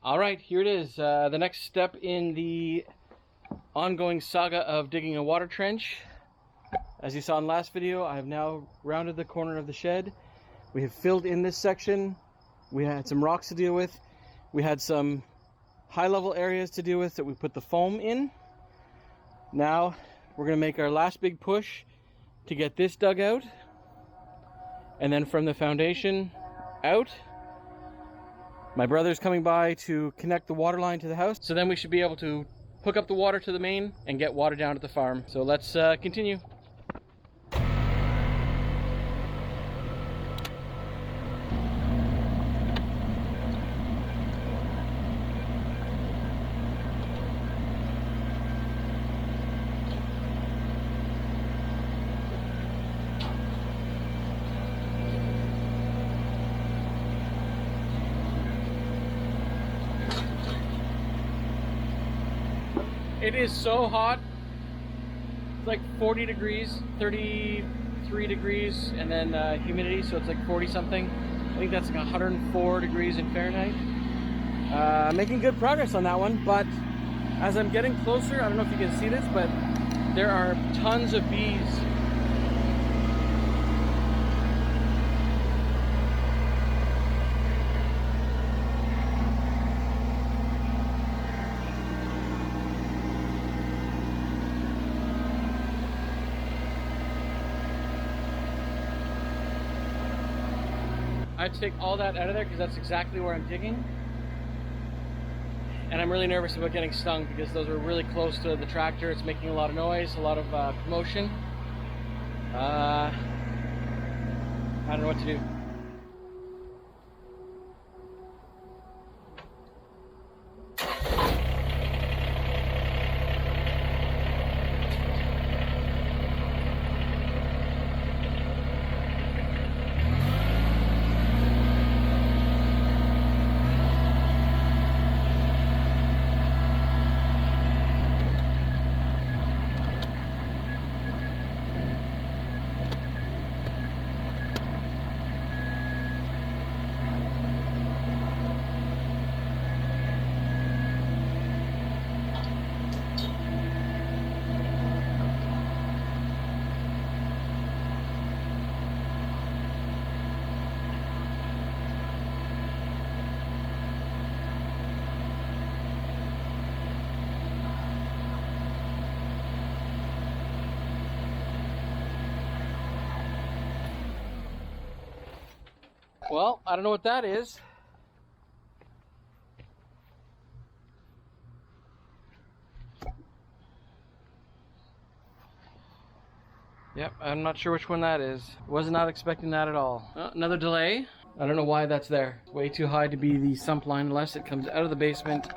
All right, here it is. The next step in the ongoing saga of digging a water trench. As you saw in the last video, I have now rounded the corner of the shed. We have filled in this section. We had some rocks to deal with. We had some high-level areas to deal with that we put the foam in. Now we're going to make our last big push to get this dug out. And then from the foundation out, my brother's coming by to connect the water line to the house. So then we should be able to hook up the water to the main and get water down to the farm. So let's continue. It is so hot. It's like 40 degrees, 33 degrees, and then humidity, so it's like 40 something. I think that's like 104 degrees in Fahrenheit. Making good progress on that one, but as I'm getting closer, I don't know if you can see this, but there are tons of bees. I have to take all that out of there because that's exactly where I'm digging. And I'm really nervous about getting stung because those are really close to the tractor. It's making a lot of noise, a lot of commotion. I don't know what to do. Well, I don't know what that is. Yep, I'm not sure which one that is. Was not expecting that at all. Another delay. I don't know why that's there. It's way too high to be the sump line unless it comes out of the basement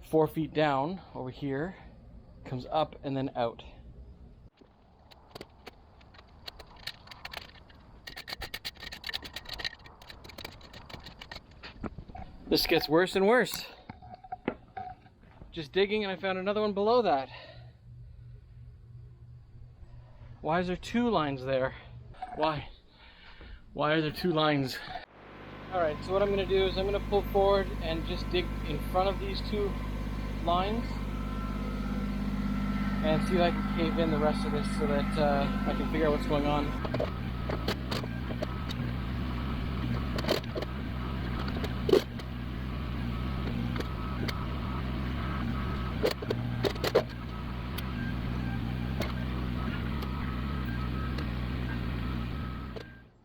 4 feet down over here, comes up and then out. This gets worse and worse. Just digging and I found another one below that. Why is there two lines there? Why? Why are there two lines? Alright, so what I'm going to do is I'm going to pull forward and just dig in front of these two lines and see if I can cave in the rest of this so that I can figure out what's going on.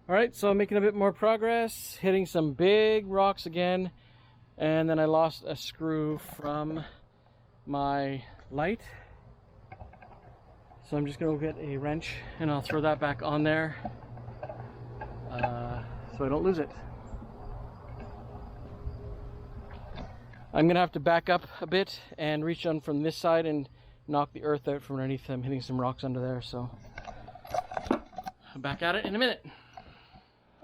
Alright, so I'm making a bit more progress, hitting some big rocks again, and then I lost a screw from my light. So I'm just going to get a wrench and I'll throw that back on there so I don't lose it. I'm going to have to back up a bit and reach on from this side and knock the earth out from underneath. I'm hitting some rocks under there, so I'm back at it in a minute.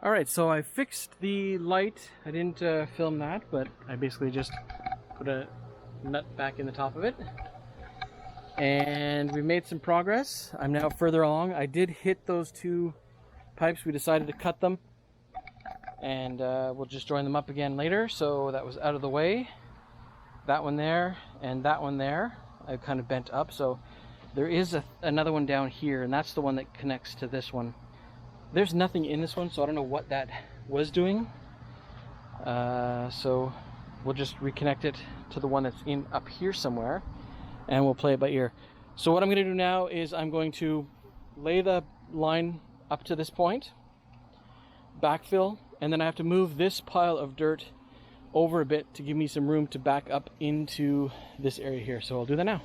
Alright, so I fixed the light. I didn't film that, but I basically just put a nut back in the top of it. And we made some progress. I'm now further along. I did hit those two pipes. We decided to cut them and we'll just join them up again later. So that was out of the way. That one there and that one there, I kind of bent up. So there is another one down here, and that's the one that connects to this one. There's nothing in this one, so I don't know what that was doing. So we'll just reconnect it to the one that's in up here somewhere, and we'll play it by ear. So what I'm going to do now is I'm going to lay the line up to this point, backfill, and then I have to move this pile of dirt over a bit to give me some room to back up into this area here. So I'll do that now.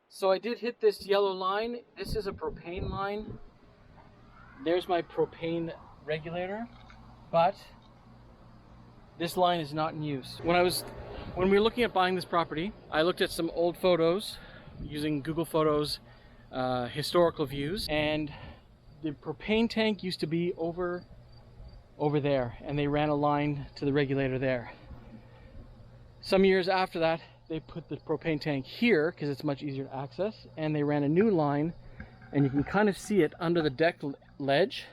So I did hit this yellow line. This is a propane line. There's my propane regulator, but this line is not in use. When we were looking at buying this property, I looked at some old photos using Google Photos historical views, and the propane tank used to be over there, and they ran a line to the regulator there. Some years after that, they put the propane tank here because it's much easier to access, and they ran a new line, and you can kind of see it under the deck ledge,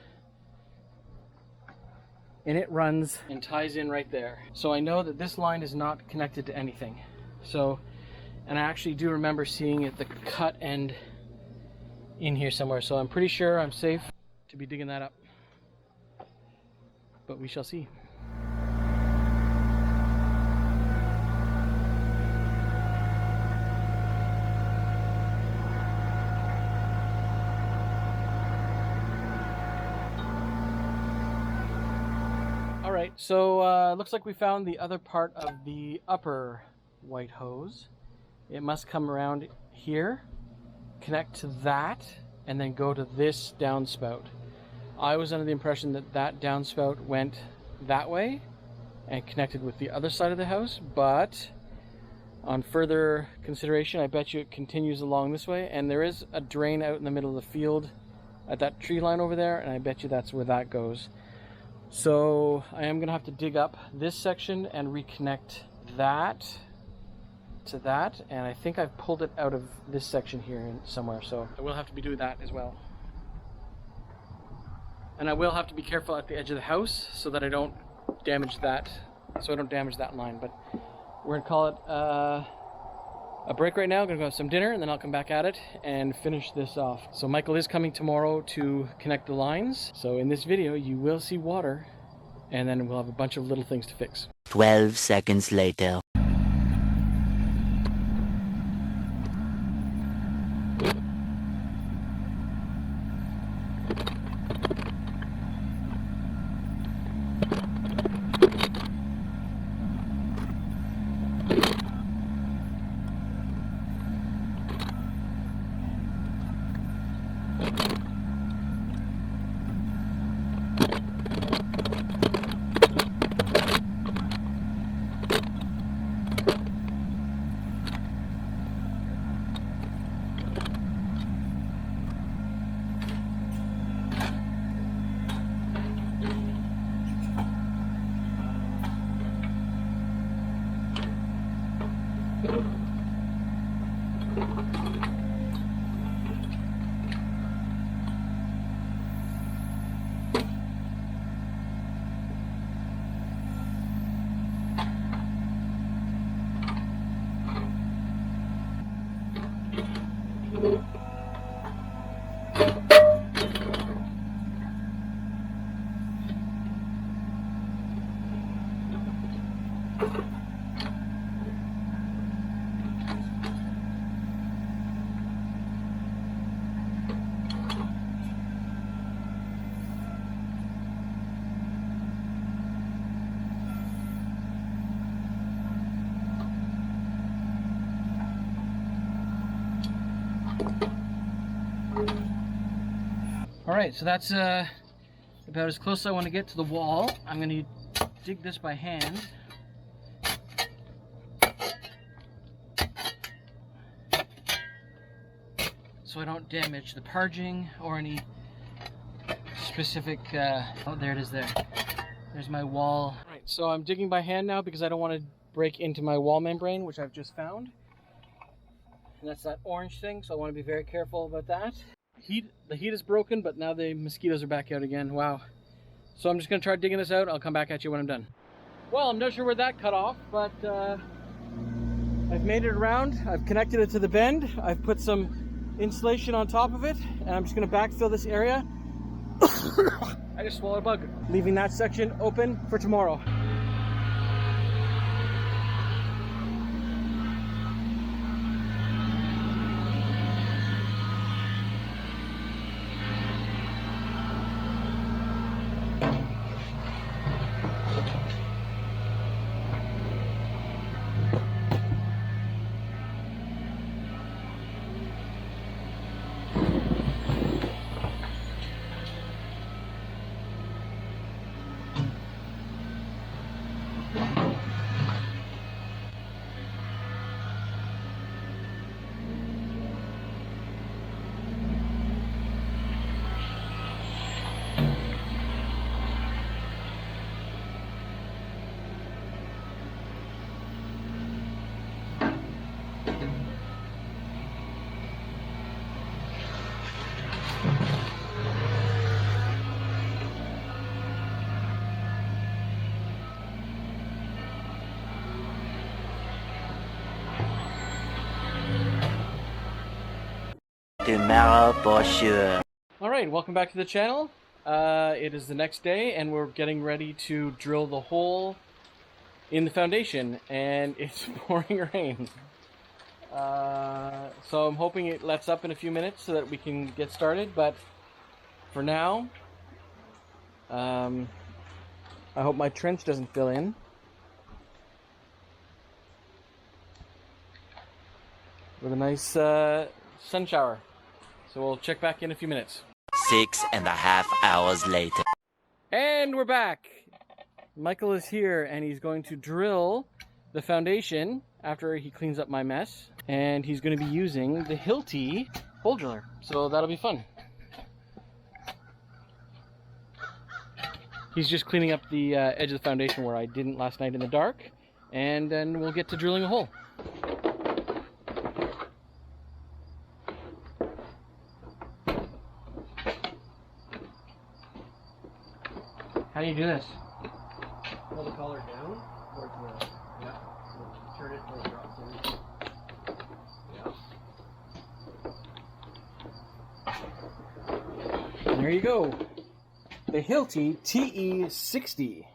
and it runs and ties in right there. So I know that this line is not connected to anything. So, and I actually do remember seeing at the cut end in here somewhere, so I'm pretty sure I'm safe to be digging that up, but we shall see. So looks like we found the other part of the upper white hose. It must come around here, connect to that, and then go to this downspout. I was under the impression that that downspout went that way and connected with the other side of the house, but on further consideration, I bet you it continues along this way, and there is a drain out in the middle of the field at that tree line over there, and I bet you that's where that goes. So I am gonna have to dig up this section and reconnect that to that, and I think I've pulled it out of this section here somewhere, so I will have to be doing that as well. And I will have to be careful at the edge of the house so that I don't damage that, line. But we're gonna call it a break right now. I'm gonna go have some dinner and then I'll come back at it and finish this off. So Michael is coming tomorrow to connect the lines. So in this video you will see water, and then we'll have a bunch of little things to fix. 12 seconds later. Alright, so that's about as close as I want to get to the wall. I'm going to dig this by hand. So I don't damage the parging or any specific, oh there it is there. There's my wall. Right, so I'm digging by hand now because I don't want to break into my wall membrane, which I've just found. And that's that orange thing, so I want to be very careful about that. The heat is broken, but now the mosquitoes are back out again. Wow. So I'm just going to try digging this out. I'll come back at you when I'm done. Well, I'm not sure where that cut off, but I've made it around. I've connected it to the bend. I've put some insulation on top of it, and I'm just going to backfill this area. I just swallowed a bug. Leaving that section open for tomorrow. Tomorrow for sure. Alright, welcome back to the channel. It is the next day and we're getting ready to drill the hole in the foundation, and it's pouring rain. So I'm hoping it lets up in a few minutes so that we can get started, but for now, I hope my trench doesn't fill in. With a nice sun shower. So we'll check back in a few minutes. 6.5 hours later. And we're back. Michael is here and he's going to drill the foundation after he cleans up my mess. And he's going to be using the Hilti hole driller. So that'll be fun. He's just cleaning up the edge of the foundation where I didn't last night in the dark. And then we'll get to drilling a hole. How do you do this? Pull the collar down towards the, yeah, turn it till it drops in. Yeah. And there you go. The Hilti TE60.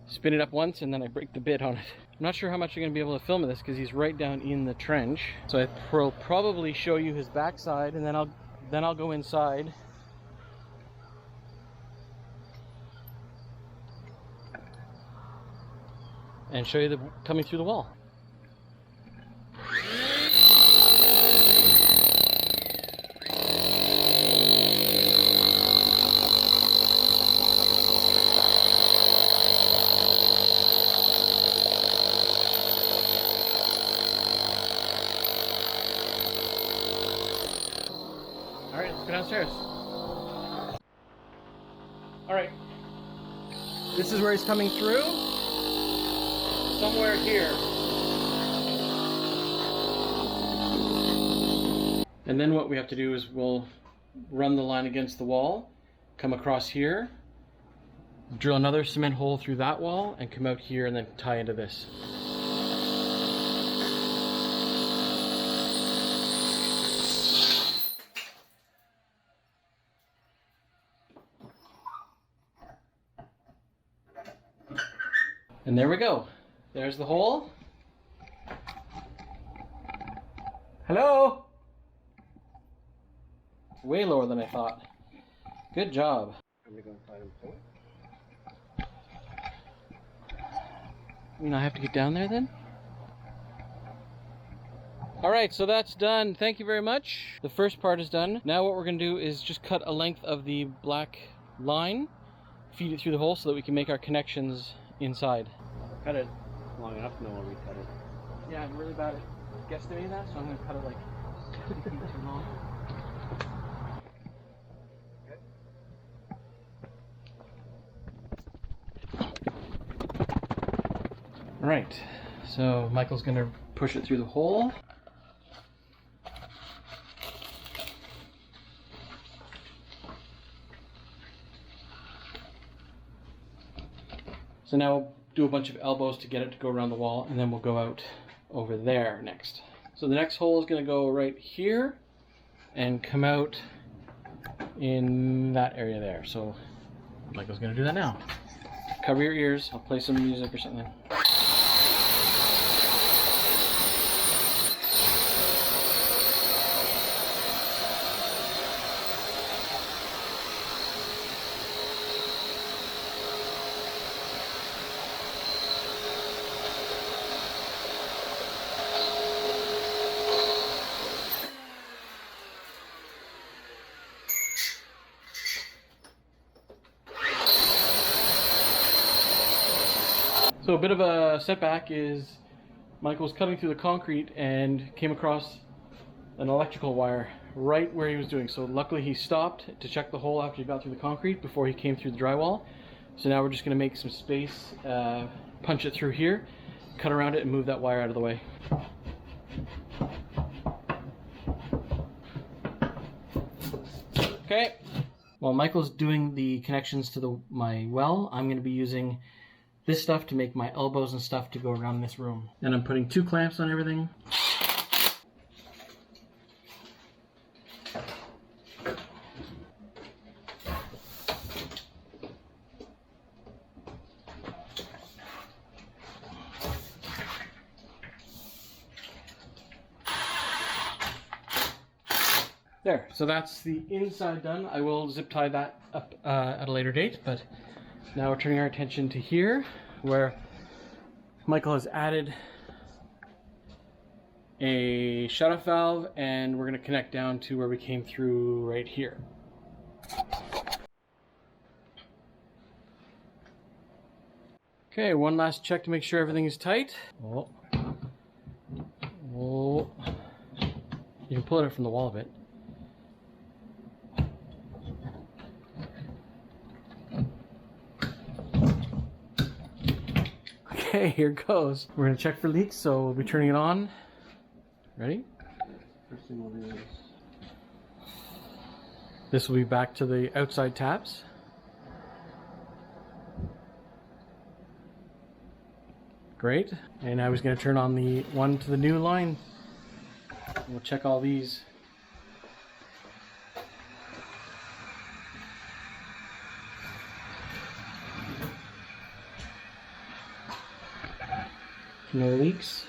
Spin it up once and then I break the bit on it. I'm not sure how much you're going to be able to film of this because he's right down in the trench. So I will probably show you his backside and then I'll go inside. And show you the coming through the wall. Alright, let's go downstairs. Alright. This is where he's coming through. Somewhere here. And then what we have to do is we'll run the line against the wall, come across here, drill another cement hole through that wall, and come out here and then tie into this. And there we go. There's the hole. Hello? Way lower than I thought. Good job. I'm gonna go inside and pull it. You know, I have to get down there then? Alright, so that's done. Thank you very much. The first part is done. Now what we're going to do is just cut a length of the black line, feed it through the hole so that we can make our connections inside. Cut it long enough to know where we cut it. Yeah, I'm really bad at guesstimating that, so I'm going to cut it like 2 feet too long. Alright, so Michael's going to push it through the hole. So now we'll do a bunch of elbows to get it to go around the wall, and then we'll go out over there next. So the next hole is going to go right here and come out in that area there. So Michael's going to do that now. Cover your ears. I'll play some music or something. So a bit of a setback is Michael was cutting through the concrete and came across an electrical wire right where he was doing. So luckily he stopped to check the hole after he got through the concrete before he came through the drywall. So now we're just going to make some space, punch it through here, cut around it and move that wire out of the way. Okay, while Michael's doing the connections to my well, I'm going to be using this stuff to make my elbows and stuff to go around this room. And I'm putting 2 clamps on everything. There, so that's the inside done. I will zip tie that up at a later date, but now we're turning our attention to here, where Michael has added a shutoff valve, and we're going to connect down to where we came through right here. Okay, one last check to make sure everything is tight. Oh. Oh. You can pull it from the wall a bit. Okay, here goes. We're gonna check for leaks, so we'll be turning it on. Ready? First thing we'll do is... This will be back to the outside taps. Great. And now he's gonna turn on the one to the new line. We'll check all these. No leaks.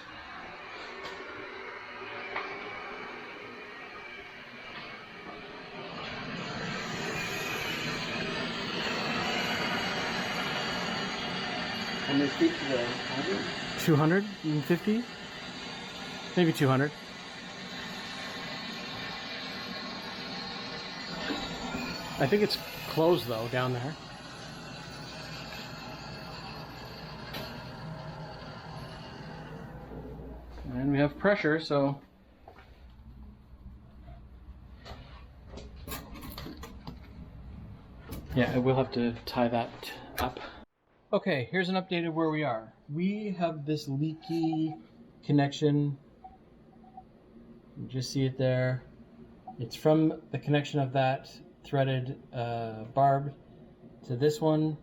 How many feet to the 100? 250? Maybe 200. I think it's closed though, down there. And we have pressure, so yeah, I will have to tie that up. Okay, here's an update of where we are. We have this leaky connection. You just see it there. It's from the connection of that threaded barb to this one.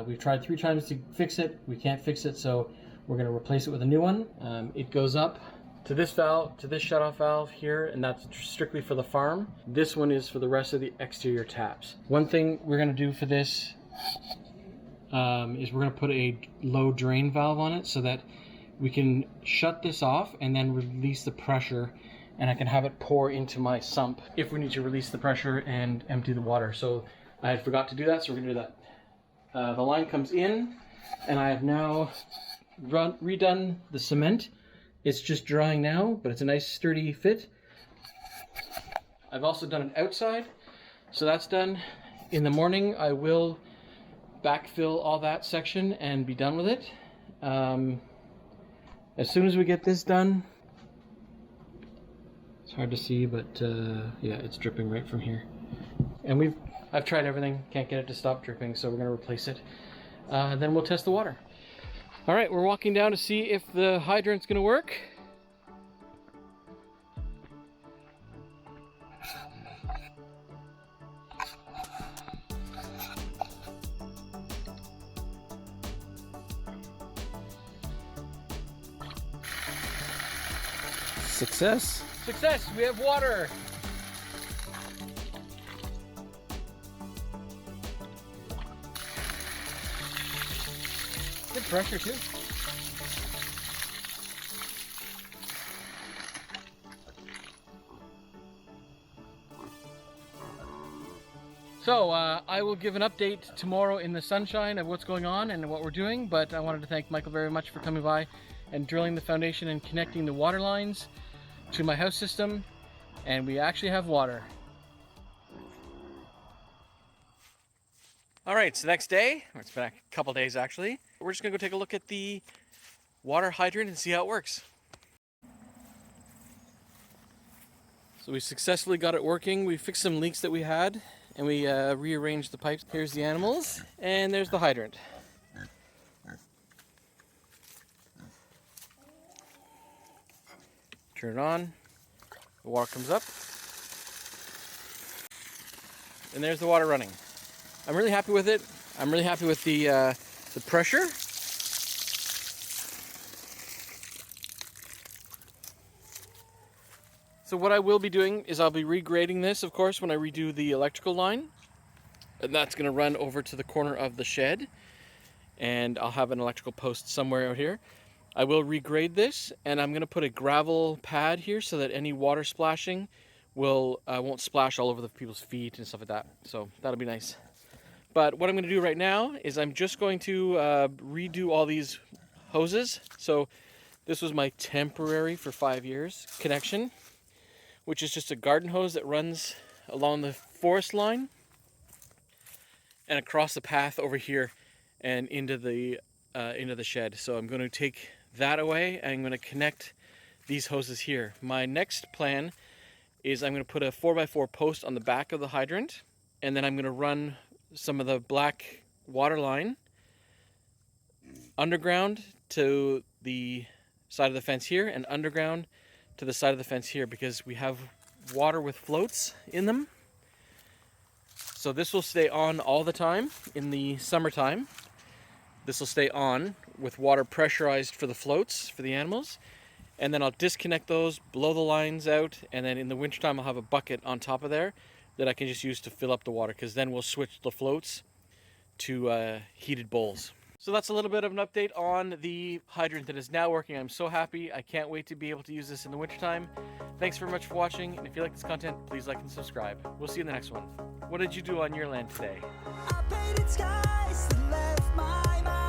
We've tried 3 times to fix it. We can't fix it, so we're going to replace it with a new one. It goes up to this valve, to this shutoff valve here, and that's strictly for the farm. This one is for the rest of the exterior taps. One thing we're going to do for this is we're going to put a low drain valve on it so that we can shut this off and then release the pressure, and I can have it pour into my sump if we need to release the pressure and empty the water. So I had forgot to do that, so we're going to do that. The line comes in, and I have now redone the cement. It's just drying now, but it's a nice sturdy fit. I've also done it outside, so that's done. In the morning I will backfill all that section and be done with it. As soon as we get this done, it's hard to see, but yeah, it's dripping right from here. And I've tried everything, can't get it to stop dripping, so we're going to replace it. Then we'll test the water. All right, we're walking down to see if the hydrant's going to work. Success. Success, we have water. Good pressure too. So I will give an update tomorrow in the sunshine of what's going on and what we're doing, but I wanted to thank Michael very much for coming by and drilling the foundation and connecting the water lines to my house system, and we actually have water. All right, so next day, or it's been a couple days actually, we're just gonna go take a look at the water hydrant and see how it works. So we successfully got it working. We fixed some leaks that we had, and we rearranged the pipes. Here's the animals, and there's the hydrant. Turn it on, the water comes up, and there's the water running. I'm really happy with it. I'm really happy with the pressure. So what I will be doing is I'll be regrading this, of course, when I redo the electrical line. And that's going to run over to the corner of the shed. And I'll have an electrical post somewhere out here. I will regrade this, and I'm going to put a gravel pad here so that any water splashing won't splash all over the people's feet and stuff like that. So that'll be nice. But what I'm going to do right now is I'm just going to redo all these hoses. So this was my temporary for 5 years connection, which is just a garden hose that runs along the forest line and across the path over here and into the shed. So I'm going to take that away and I'm going to connect these hoses here. My next plan is I'm going to put a 4x4 post on the back of the hydrant, and then I'm going to run some of the black water line underground to the side of the fence here and underground to the side of the fence here, because we have water with floats in them. So this will stay on all the time in the summertime. This will stay on with water pressurized for the floats for the animals. And then I'll disconnect those, blow the lines out, and then in the wintertime I'll have a bucket on top of there that I can just use to fill up the water, because then we'll switch the floats to heated bowls. So that's a little bit of an update on the hydrant that is now working. I'm so happy. I can't wait to be able to use this in the wintertime. Thanks very much for watching, and if you like this content, please like and subscribe. We'll see you in the next one. What did you do on your land today? I painted skies that left my mind.